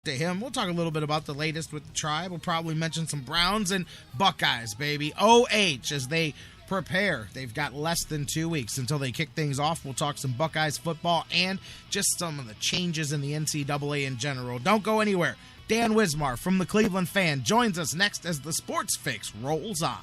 to him. We'll talk a little bit about the latest with the Tribe. We'll probably mention some Browns and Buckeyes, baby. OH, as they prepare. They've got less than 2 weeks until they kick things off. We'll talk some Buckeyes football and just some of the changes in the NCAA in general. Don't go anywhere. Dan Wismar from the Cleveland Fan joins us next as the Sports Fix rolls on.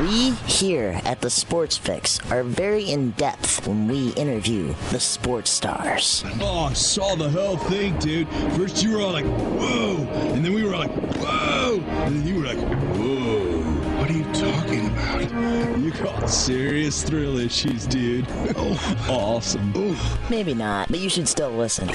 We here at the Sports Fix are very in-depth when we interview the sports stars. Oh, I saw the whole thing, dude. First you were all like, whoa, and then we were like, whoa, and then you were like, whoa. What are you talking about? You got serious thrill issues, dude. Oh, awesome. Oh. Maybe not, but you should still listen.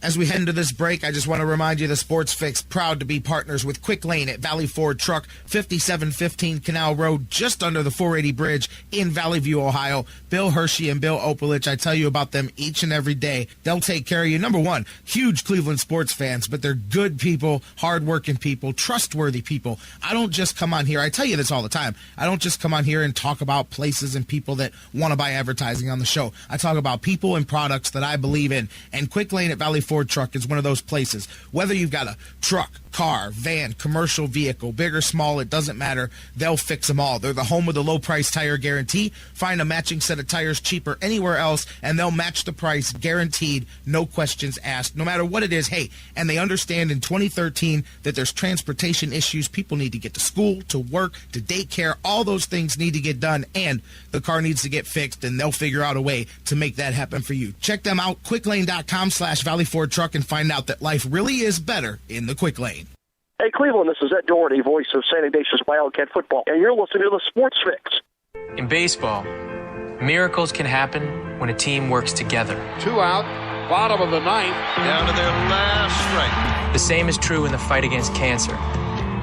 As we head into this break, I just want to remind you the Sports Fix proud to be partners with Quick Lane at Valley Ford Truck, 5715 Canal Road, just under the 480 bridge in Valley View, Ohio. Bill Hershey and Bill Opelich, I tell you about them each and every day. They'll take care of you. Number one, huge Cleveland sports fans, but they're good people, hardworking people, trustworthy people. I don't just come on here, I tell you this all the time, I don't just come on here and talk about places and people that want to buy advertising on the show. I talk about people and products that I believe in, and Quick Lane at Valley Ford Truck is one of those places. Whether you've got a truck, car, van, commercial vehicle, big or small, it doesn't matter. They'll fix them all. They're the home of the low price tire guarantee. Find a matching set of tires cheaper anywhere else, and they'll match the price guaranteed, no questions asked, no matter what it is. Hey, and they understand in 2013 that there's transportation issues. People need to get to school, to work, to daycare. All those things need to get done, and the car needs to get fixed, and they'll figure out a way to make that happen for you. Check them out, quicklane.com/Valley Ford Truck, and find out that life really is better in the Quick Lane. Hey, Cleveland, this is Ed Doherty, voice of St. Ignatius Wildcat football, and you're listening to the Sports Fix. In baseball, miracles can happen when a team works together. 2 out, bottom of the ninth. Down to their last strike. The same is true in the fight against cancer.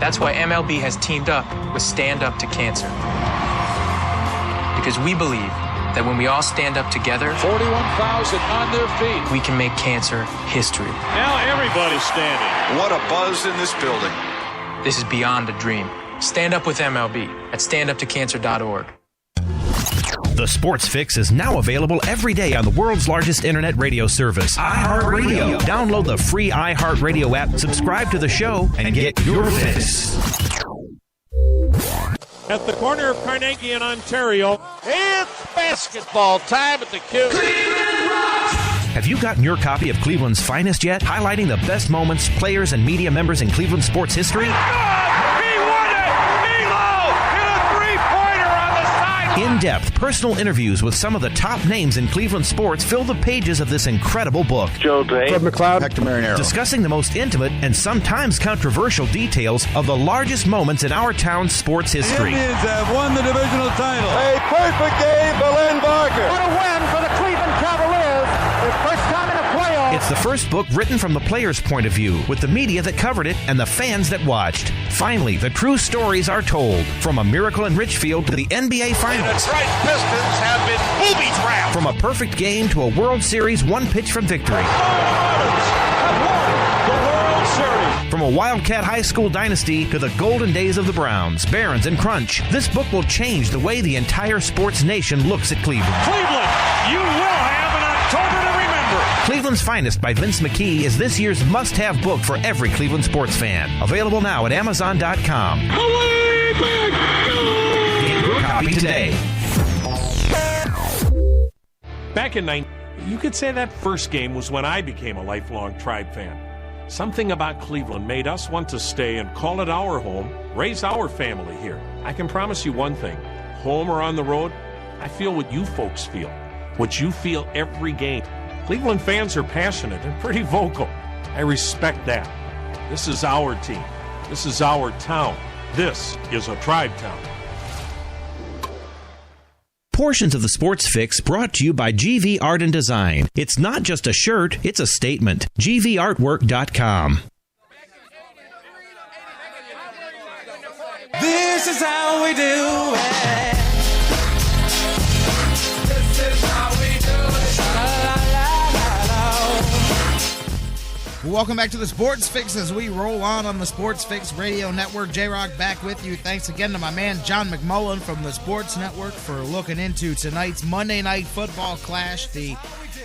That's why MLB has teamed up with Stand Up to Cancer. Because we believe that when we all stand up together, 41,000 on their feet, we can make cancer history. Now everybody's standing. What a buzz in this building. This is beyond a dream. Stand up with MLB at standuptocancer.org. The Sports Fix is now available every day on the world's largest internet radio service, iHeartRadio. Download the free iHeartRadio app, subscribe to the show, and get your fix. At the corner of Carnegie and Ontario, it's basketball time at the Q. Cleveland rocks! Have you gotten your copy of Cleveland's Finest yet? Highlighting the best moments, players, and media members in Cleveland sports history? He won it! Milo hit a three-pointer on the side. In-depth personal interviews with some of the top names in Cleveland sports fill the pages of this incredible book. Joe Day, Fred McLeod, Hector Marinero. Discussing the most intimate and sometimes controversial details of the largest moments in our town's sports history. Indians have won the divisional title. A perfect game for Len Barker. What a win for the Cleveland Cavaliers. Their first time in a playoff. It's the first book written from the player's point of view, with the media that covered it and the fans that watched. Finally, the true stories are told, from a miracle in Richfield to the NBA Finals. The Detroit Pistons have been booby-trapped. From a perfect game to a World Series one pitch from victory. From a Wildcat High School dynasty to the golden days of the Browns, Barons, and Crunch, this book will change the way the entire sports nation looks at Cleveland. Cleveland, you will have an October to remember. Cleveland's Finest by Vince McKee is this year's must-have book for every Cleveland sports fan. Available now at Amazon.com. Get your copy today. Back in 19, you could say that first game was when I became a lifelong Tribe fan. Something about Cleveland made us want to stay and call it our home, raise our family here. I can promise you one thing, home or on the road, I feel what you folks feel, what you feel every game. Cleveland fans are passionate and pretty vocal. I respect that. This is our team. This is our town. This is a Tribe town. Portions of the Sports Fix brought to you by GV Art and Design. It's not just a shirt, it's a statement. GVArtwork.com. This is how we do it. This is how we do it. Welcome back to the Sports Fix as we roll on the Sports Fix Radio Network. J-Rock back with you. Thanks again to my man John McMullen from the Sports Network for looking into tonight's Monday Night Football clash. The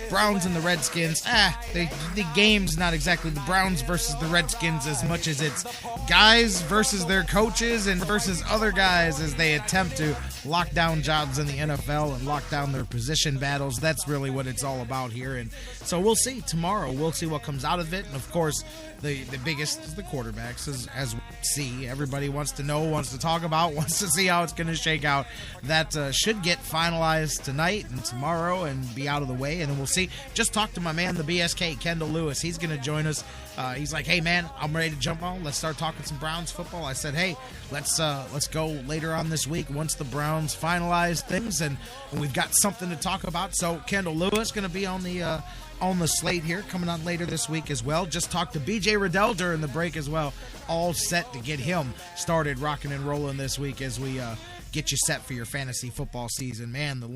Browns and the Redskins. The game's not exactly the Browns versus the Redskins as much as it's guys versus their coaches and versus other guys as they attempt to lock down jobs in the NFL and lock down their position battles. That's really what it's all about here. And so we'll see tomorrow. We'll see what comes out of it. And, of course, the biggest is the quarterbacks, as we see. Everybody wants to know, wants to talk about, wants to see how it's going to shake out. That should get finalized tonight and tomorrow and be out of the way. And then we'll see. Just talked to my man, the BSK, Kendall Lewis. He's going to join us. He's like, hey, man, I'm ready to jump on. Let's start talking some Browns football. I said, hey, let's go later on this week once the Browns finalize things, and we've got something to talk about. So Kendall Lewis going to be on the slate here, coming on later this week as well. Just talked to BJ Riddell during the break as well. All set to get him started rocking and rolling this week as we get you set for your fantasy football season. Man, the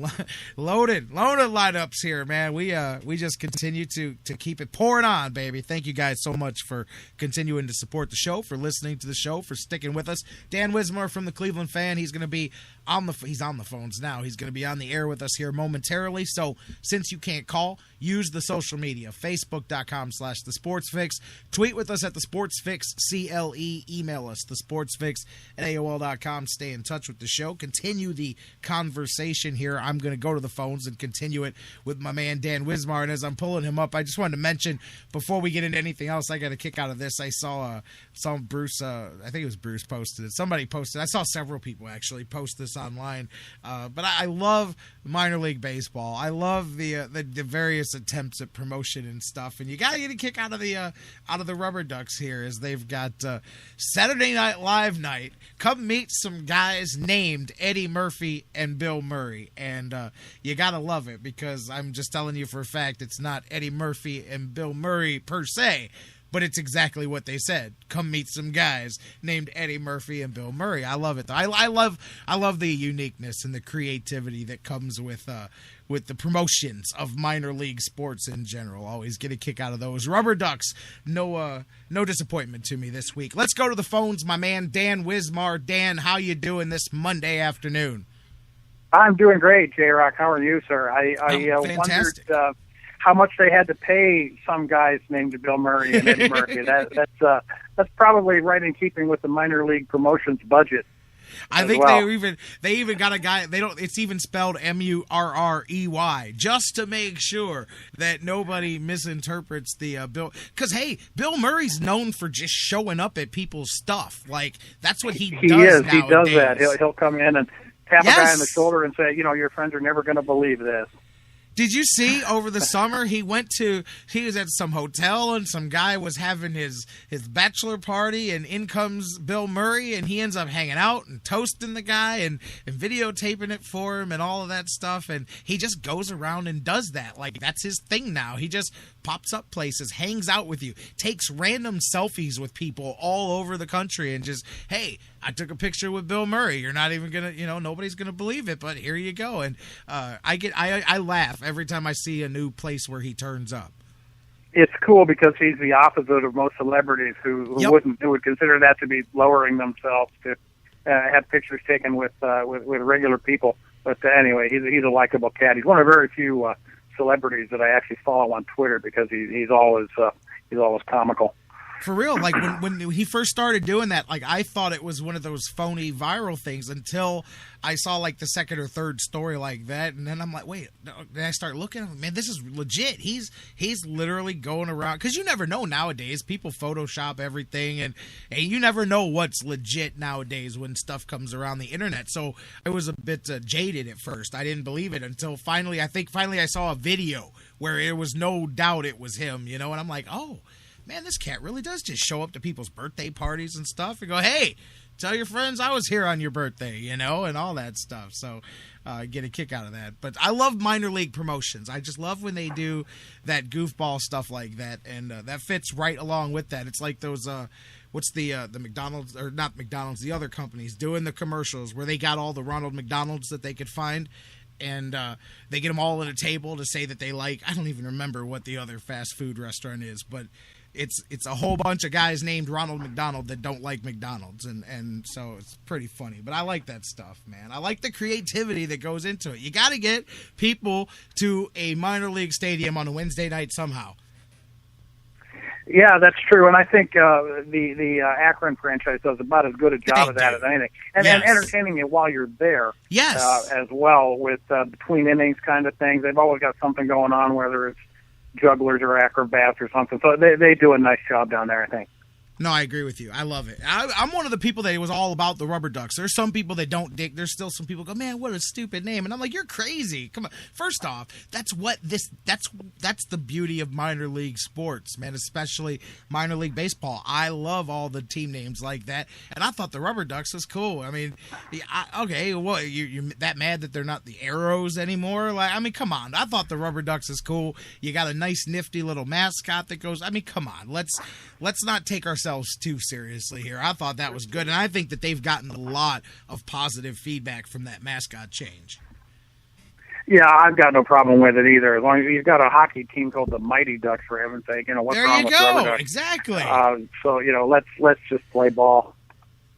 loaded lineups here, man. We just continue to keep it pouring on, baby. Thank you guys so much for continuing to support the show, for listening to the show, for sticking with us. Dan Wismar from the Cleveland Fan, he's going to be he's on the phones now. He's going to be on the air with us here momentarily. So since you can't call, use the social media, facebook.com/thesportsfix. Tweet with us at the SportsFix CLE. Email us, thesportsfix@AOL.com. Stay in touch with the show. Continue the conversation here. I'm going to go to the phones and continue it with my man Dan Wismar. And as I'm pulling him up, I just wanted to mention, before we get into anything else, I got a kick out of this. I saw Bruce, I think it was Bruce posted it. Somebody posted it. I saw several people actually post this online. But I love minor league baseball. I love the various attempts at promotion and stuff. And you got to get a kick out of the Rubber Ducks here, as they've got Saturday Night Live night. Come meet some guys named Eddie Murphy and Bill Murray. And you got to love it, because I'm just telling you for a fact it's not Eddie Murphy and Bill Murray per se, but it's exactly what they said. Come meet some guys named Eddie Murphy and Bill Murray. I love it, though. I love the uniqueness and the creativity that comes with the promotions of minor league sports in general. Always get a kick out of those. Rubber Ducks, no disappointment to me this week. Let's go to the phones. My man Dan Wismar. Dan, how you doing this Monday afternoon? I'm doing great, J-Rock. How are you, sir? I wondered how much they had to pay some guys named Bill Murray and Eddie Murphy. That's probably right in keeping with the minor league promotions budget. I think they even got a guy. It's even spelled Murrey, just to make sure that nobody misinterprets the Bill. Because hey, Bill Murray's known for just showing up at people's stuff. Like that's what he does. Nowadays. He does that. He'll come in and tap a guy on the shoulder and say, your friends are never going to believe this. Did you see over the summer he was at some hotel and some guy was having his bachelor party, and in comes Bill Murray, and he ends up hanging out and toasting the guy and videotaping it for him and all of that stuff, and he just goes around and does that. Like that's his thing now. He just pops up places, hangs out with you, takes random selfies with people all over the country, and just, hey, I took a picture with Bill Murray. You're not even gonna, nobody's gonna believe it, but here you go. And I laugh every time I see a new place where he turns up. It's cool because he's the opposite of most celebrities who would consider that to be lowering themselves to have pictures taken with regular people. But anyway, he's a likable cat. He's one of very few celebrities that I actually follow on Twitter because he's always comical. For real, like when he first started doing that, like I thought it was one of those phony viral things until I saw like the second or third story like that, and then I'm like, wait, then I start looking, man, this is legit. He's literally going around, because you never know nowadays. People Photoshop everything, and you never know what's legit nowadays when stuff comes around the internet. So I was a bit jaded at first. I didn't believe it until finally I saw a video where it was no doubt it was him, and I'm like, oh, man, this cat really does just show up to people's birthday parties and stuff and go, hey, tell your friends I was here on your birthday, and all that stuff. So get a kick out of that. But I love minor league promotions. I just love when they do that goofball stuff like that, and that fits right along with that. It's like those what's the McDonald's, or not McDonald's, the other companies doing the commercials where they got all the Ronald McDonald's that they could find, and they get them all at a table to say that they like, I don't even remember what the other fast food restaurant is, but it's a whole bunch of guys named Ronald McDonald that don't like McDonald's, and so it's pretty funny. But I like that stuff, man. I like the creativity that goes into it. You got to get people to a minor league stadium on a Wednesday night somehow. Yeah, that's true, and I think the Akron franchise does about as good a job of that as anything, and entertaining you while you're there. Yes, as well with between innings kind of things. They've always got something going on, whether it's jugglers or acrobats or something. So they do a nice job down there, I think. No, I agree with you. I love it. I'm one of the people that was all about the Rubber Ducks. There's some people that don't dig. There's still some people go, man, what a stupid name. And I'm like, you're crazy. Come on. First off, that's the beauty of minor league sports, man, especially minor league baseball. I love all the team names like that. And I thought the Rubber Ducks was cool. I mean, okay, well, you're that mad that they're not the Arrows anymore? Like, I mean, come on. I thought the Rubber Ducks is cool. You got a nice, nifty little mascot that goes, I mean, come on. Let's not take ourselves too seriously here. I thought that was good, and I think that they've gotten a lot of positive feedback from that mascot change. Yeah, I've got no problem with it either. As long as you've got a hockey team called the Mighty Ducks, for heaven's sake, what's wrong with Rubber Ducks? Exactly. So let's just play ball.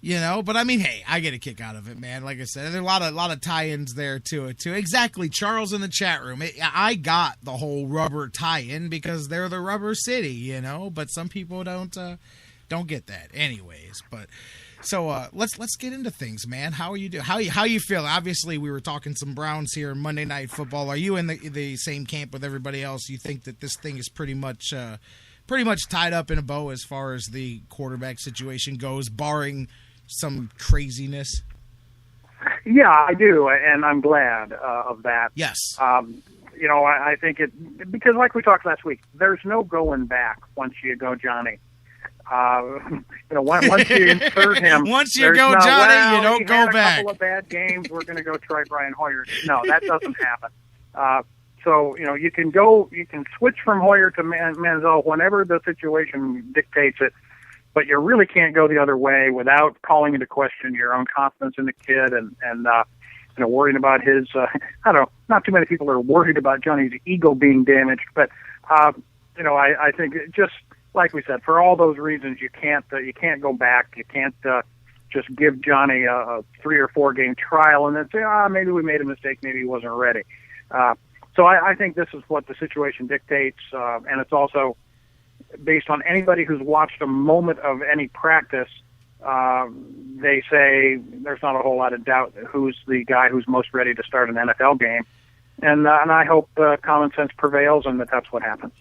But I mean, hey, I get a kick out of it, man. Like I said, there are a lot of tie-ins there to it too. Exactly, Charles in the chat room. I got the whole rubber tie-in because they're the Rubber City, But some people don't get that, anyways. But so let's get into things, man. How are you doing? How you feeling? Obviously, we were talking some Browns here Monday Night Football. Are you in the same camp with everybody else? You think that this thing is pretty much tied up in a bow as far as the quarterback situation goes, barring some craziness? Yeah, I do, and I'm glad of that. Yes. I think because like we talked last week, there's no going back once you go Johnny. Once you insert him, once you go Johnny, you don't go back. A couple of bad games, we're going to go try Brian Hoyer. No, that doesn't happen. So you can switch from Hoyer to Manziel whenever the situation dictates it. But you really can't go the other way without calling into question your own confidence in the kid and worrying about his. I don't know. Not too many people are worried about Johnny's ego being damaged, but I think just like we said, for all those reasons, you can't go back. You can't just give Johnny a 3 or 4 game trial and then say, maybe we made a mistake, maybe he wasn't ready. So I think this is what the situation dictates, and it's also based on anybody who's watched a moment of any practice. They say there's not a whole lot of doubt who's the guy who's most ready to start an NFL game, and I hope common sense prevails and that's what happens.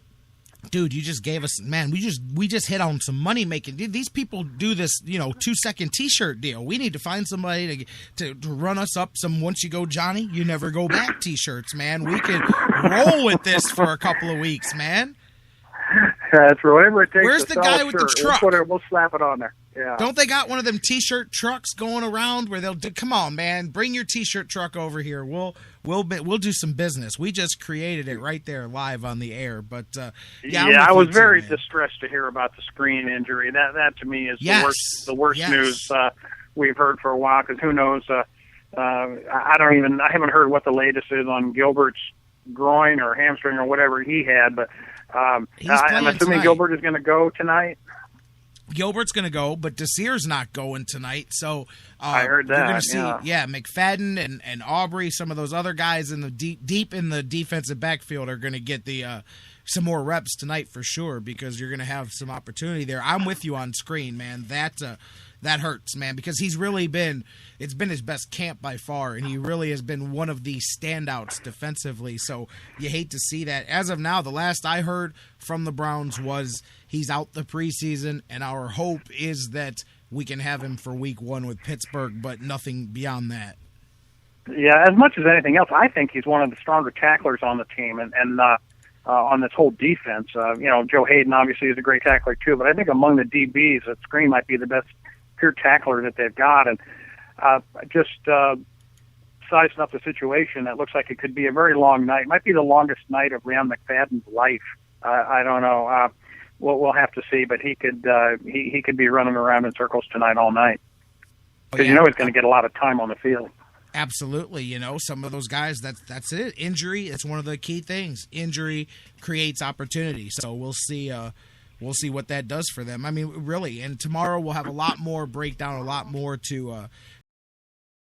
Dude, you just gave us, man, we just hit on some money making. These people do this, 2-second T-shirt deal. We need to find somebody to run us up some once you go Johnny, you never go back T-shirts, man. We could roll with this for a couple of weeks, man. That's whatever it takes. Where's the guy with the truck? We'll slap it on there. Yeah. Don't they got one of them T-shirt trucks going around where they'll do? Come on, man, bring your T-shirt truck over here. We'll do some business. We just created it right there live on the air. But I was very distressed to hear about the screen injury. That to me is the worst news we've heard for a while. Because who knows? I haven't heard what the latest is on Gilbert's groin or hamstring or whatever he had, but. I'm assuming tonight. Gilbert is going to go tonight. Gilbert's going to go, but Desir's not going tonight. So I heard that. You're going to see, McFadden and Aubrey, some of those other guys in the deep in the defensive backfield are going to get the some more reps tonight for sure because you're going to have some opportunity there. I'm with you on screen, man. That hurts, man, because it's been his best camp by far, and he really has been one of the standouts defensively. So you hate to see that. As of now, the last I heard from the Browns was he's out the preseason, and our hope is that we can have him for week 1 with Pittsburgh, but nothing beyond that. Yeah, as much as anything else, I think he's one of the stronger tacklers on the team, and on this whole defense. Joe Hayden obviously is a great tackler too, but I think among the DBs, that Screen might be the best pure tackler that they've got, and just sizing up the situation, it looks like it could be a very long night. It might be the longest night of Ryan McFadden's life. I don't know. We'll have to see, but he could be running around in circles tonight all night because he's going to get a lot of time on the field. Absolutely. Some of those guys, that's it. Injury, it's one of the key things. Injury creates opportunity. So we'll see we'll see what that does for them. I mean, really, and tomorrow we'll have a lot more breakdown, a lot more to